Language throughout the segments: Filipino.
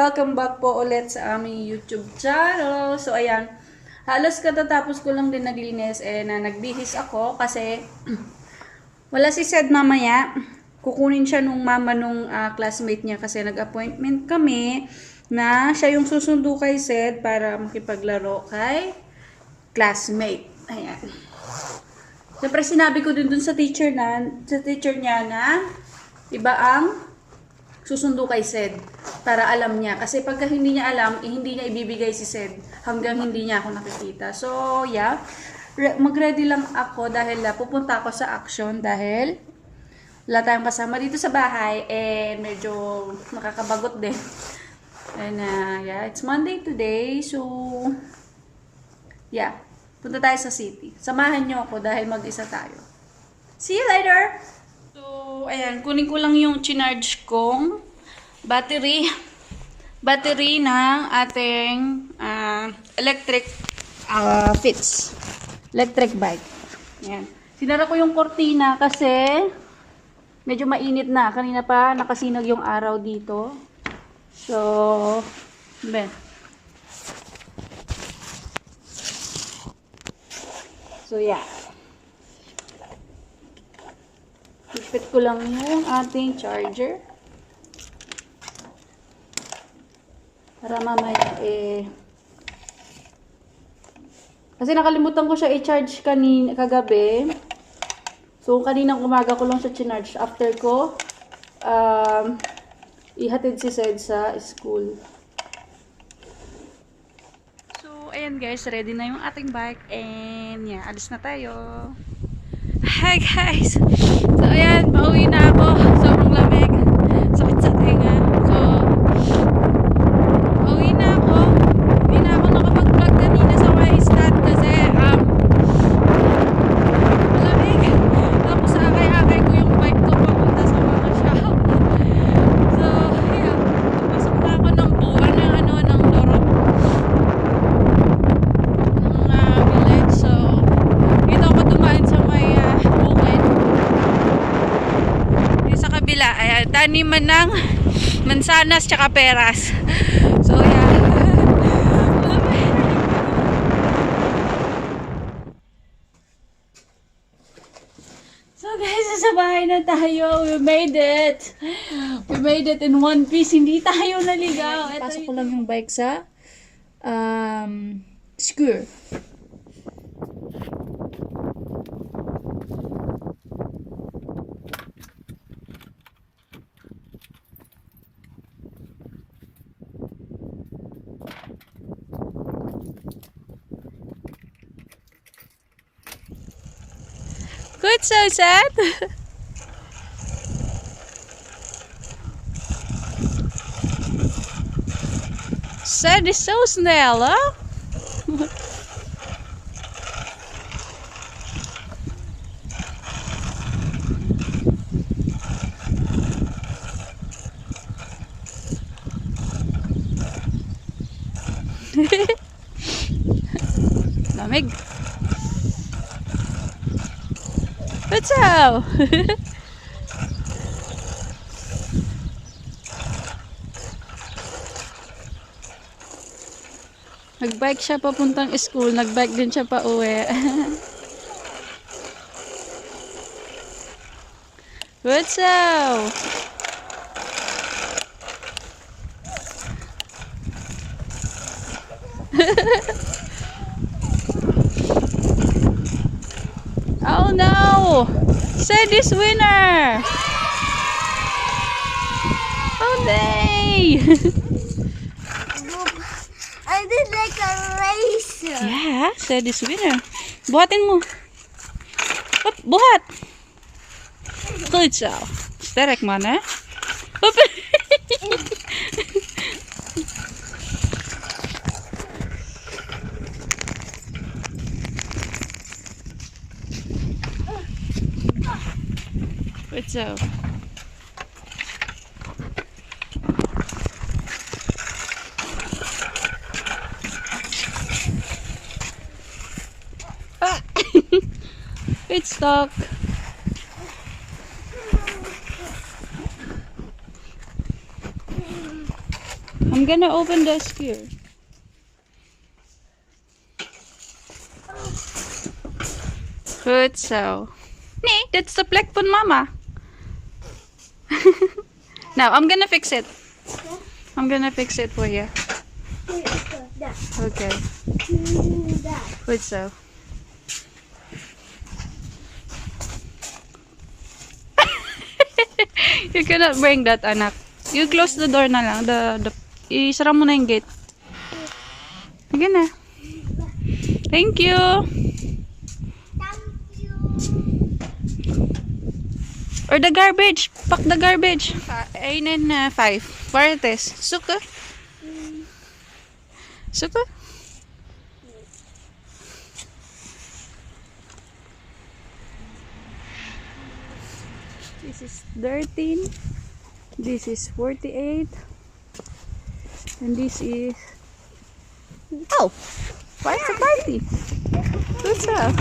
welcome back po ulit sa aming YouTube channel. So ayan, halos katatapos ko lang din naglinis nagbihis ako kasi wala si Sed mamaya. Kukunin siya nung mama nung classmate niya kasi nag-appointment kami na siya yung susundo kay Sed para makipaglaro kay classmate. Ayan. Siyempre sinabi ko din dun sa teacher niya na iba ang susundo kay Sed para alam niya. Kasi pagka hindi niya alam, hindi niya ibibigay si Sed hanggang hindi niya ako nakikita. So, yeah. Mag-ready lang ako dahil pupunta ako sa action dahil wala tayong kasama dito sa bahay medyo nakakabagot din. And yeah, it's Monday today. So, yeah. Punta tayo sa city. Samahan niyo ako dahil mag-isa tayo. See you later! So, ayan, kunin ko lang yung chinarge kong battery ng ating electric bike. Ayan. Sinara ko yung kortina kasi medyo mainit na. Kanina pa nakasinag yung araw dito. So, ben. So, yeah. Ipit ko lang yung ating charger. Para mamaya kasi nakalimutan ko siya i-charge kagabi. So, kaninang umaga ko lang siya chinarge. After ko, ihatid si Sed sa school. So, ayan guys. Ready na yung ating bike. And, yeah, alis na tayo. Hi guys! So ayan, pauwi na ako. Sobrang lamig. Sakit sa tenga. So, pauwi na ako. Hindi na ako nakapag-vlog kanina sa my stand kasi malamig. Tapos akay-akay ko yung bike ko papunta sa mga shop. So, yeah. Pasok na ako ng buwan ng Lorok. Ng village. So, dito ako dumaan sa may bukid. Yung sa kabila, ayan, taniman ng mansanas tsaka peras. So, yeah. So, guys, sa bahay na tayo. We made it. We made it in one piece. Hindi tayo naligaw. Pasok ko lang yung bike sa skewer. Good, so sad. Sad is so snäll, huh? Lamig. What's up? Nagbike siya papuntang school, nagbike din siya pa uwi. What's up? Oh no! Sed is winner! Oh nay! I did like a race. Yeah, Sed is winner. Buhatin mo. Hop, buhat! Good so. Sterk man, eh? Hop! Good so. It's stuck. I'm gonna open the skewer. Good so. Nee, that's the plekpon, Mama. Now, I'm gonna fix it. I'm gonna fix it for you. Okay. Good so. You cannot bring that, anak. You close the door na lang. Isara mo na yung gate. Sige na. Thank you. Or the garbage. Pack the garbage. 5. Where it is? Suka. Suka. This is 13. This is 48. And this is... Oh! Why it's a party? What's up?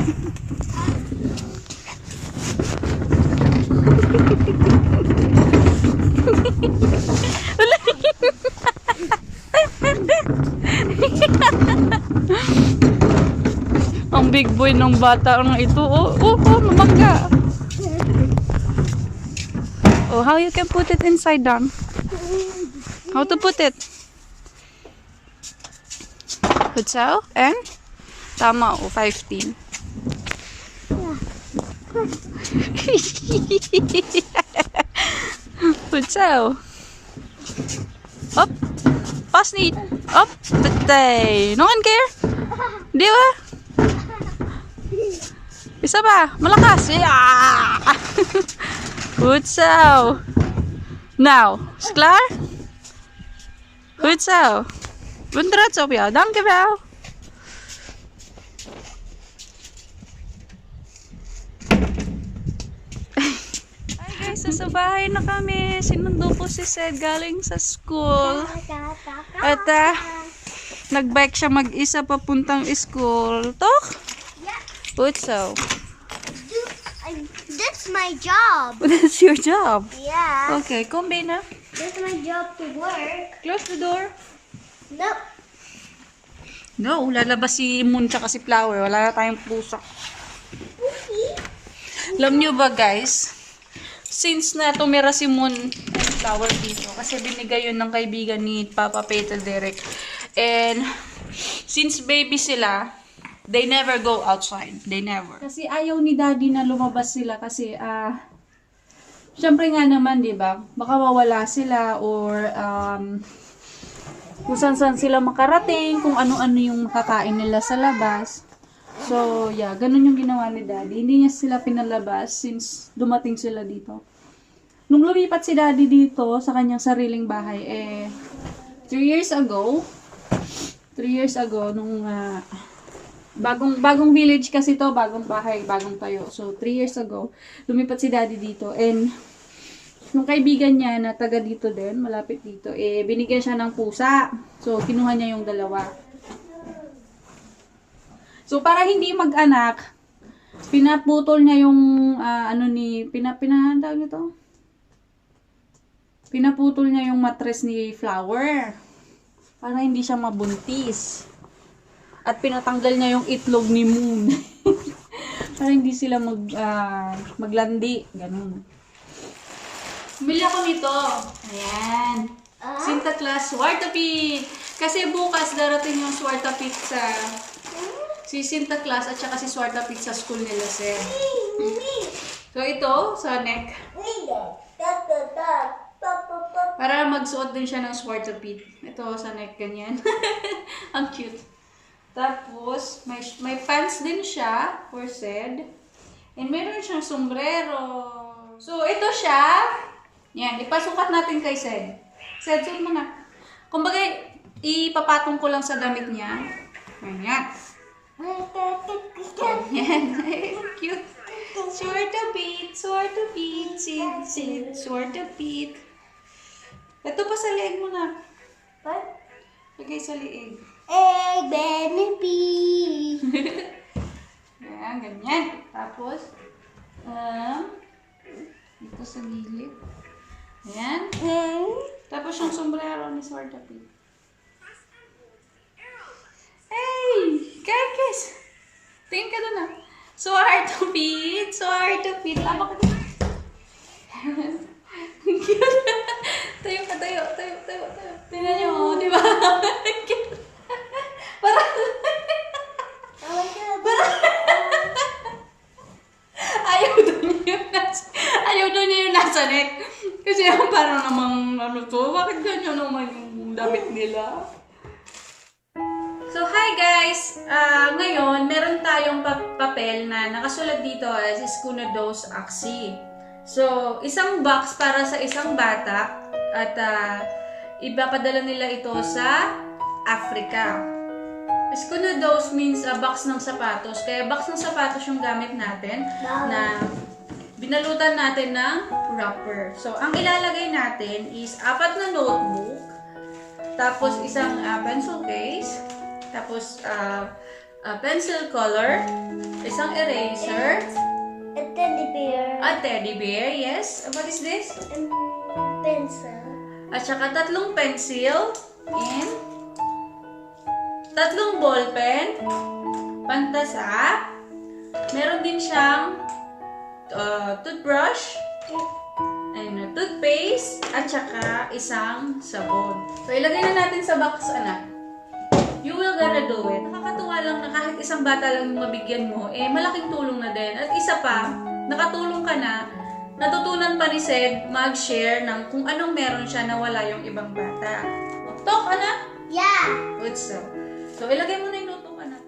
Ang big boy ng bata ng ito. Oh, mamangga. Oh, how you can put it inside down? How to put it? Good so? And? Tama, 15. Good so? Up. Pass ni. Up. Tatay. No one care? Di ba? Isa ba? Malakas. Yeah. Good so. Now, is klar? Good so. Undrat så ja. Danke väl. Hi guys, sa bahay na kami. Sinundo po si Sed galing sa school. At nagbike siya mag-isa papuntang school. Tok? Good so. That's my job. That's your job. Yeah. Okay, kumbi na. That's my job to work. Close the door. Nope. No, lalabas si Moon tsaka si Flower. Wala na tayong pusa. Alam nyo ba guys, since na tumira si Moon and Flower dito, kasi binigay yun ng kaibigan ni Papa Peter Derek. And since baby sila, they never go outside. They never. Kasi ayaw ni Daddy na lumabas sila kasi syempre nga naman, 'di ba? Baka mawala sila or kung saan sila makarating, kung ano-ano yung makakain nila sa labas. So, yeah, ganun yung ginawa ni Daddy. Hindi niya sila pinalabas since dumating sila dito. Nung lumipat si Daddy dito sa kanyang sariling bahay, 3 years ago, nung bagong village kasi to, bagong bahay, bagong tayo. So, 3 years ago, lumipat si Daddy dito. And, yung kaibigan niya na taga dito din, malapit dito, binigyan siya ng pusa. So, kinuha niya yung dalawa. So, para hindi mag-anak, pinaputol niya yung, pinaputol niya yung mattress ni Flower. Para hindi siya mabuntis. At pinatanggal niya yung itlog ni Moon. Para hindi sila maglandi. Ganun. Bili ako nito. Ayan. Santa Claus Swartapit. Kasi bukas darating yung Swartapit si Santa Claus at saka si Swartapit sa school nila, sir. So ito, sa neck. Para magsuot din siya ng Swartapit. Ito sa neck, ganyan. Ang cute. Tapos, may pants din siya for Sed. And meron siyang sombrero. So, ito siya. Yan, ipasukat natin kay Sed. Sed, suot mo na. Kumbaga, ipapatong ko lang sa damit niya. Ganyan. Yan. Cute. Swartapit, Sid, Swartapit. Ito pa sa leeg mo na. What? Lagay sa leeg. Benefit. Yan, ganyan. Tapos, dito sa gilid. Ayan. Tapos yung sombrero ni Swartapit. feed. So hard to feed. Tama ka na. Tayo ka, tayo. Tingnan niyo, di ba? Parang, Oh my God. ayaw doon niya yung nasa neck. Kasi parang namang ano to, bakit ganyan naman yung damit nila? So, hi guys! Ngayon, meron tayong papel na nakasulat dito as Iskunados Aksi. So, isang box para sa isang bata at ipapadala nila ito sa Africa. Iskunados means box ng sapatos. Kaya box ng sapatos yung gamit natin na binalutan natin ng wrapper. So, ang ilalagay natin is 4 na notebook, tapos isang pencil case, tapos pencil color, isang eraser, A teddy bear. a teddy bear, yes. What is this? And pencil. At saka 3 pencil, and 3 ballpen, pantasa, meron din siyang toothbrush, and toothpaste, at saka isang sabon. So, ilagay na natin sa box, anak. You will gonna do it. Nakakatuwa lang na kahit isang bata lang yung mabigyan mo, malaking tulong na din. At isa pa, nakatulong ka na, natutunan pa ni Sed mag-share ng kung anong meron siya na wala yung ibang bata. Talk, anak? Yeah. Good so. So, ilagay mo na yung notebook, anak.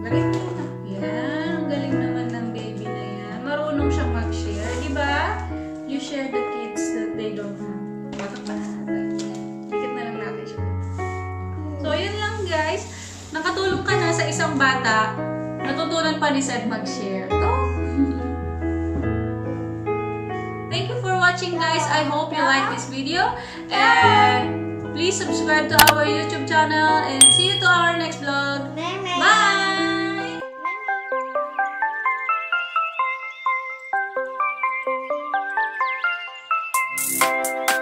Lagay mo na. Yan. Ang galing naman ng baby na yan. Marunong siyang mag-share. Di ba? You share the kids that they don't have. Bakit pa natin? Dikit na lang natin siya. So, yun lang guys. Nakatulong ka na sa isang bata. Natutunan pa ni Sed mag-share. Oh. Thank you for watching guys. I hope you like this video. And please subscribe to our YouTube channel. And see you to our next vlog. Bye! Bye.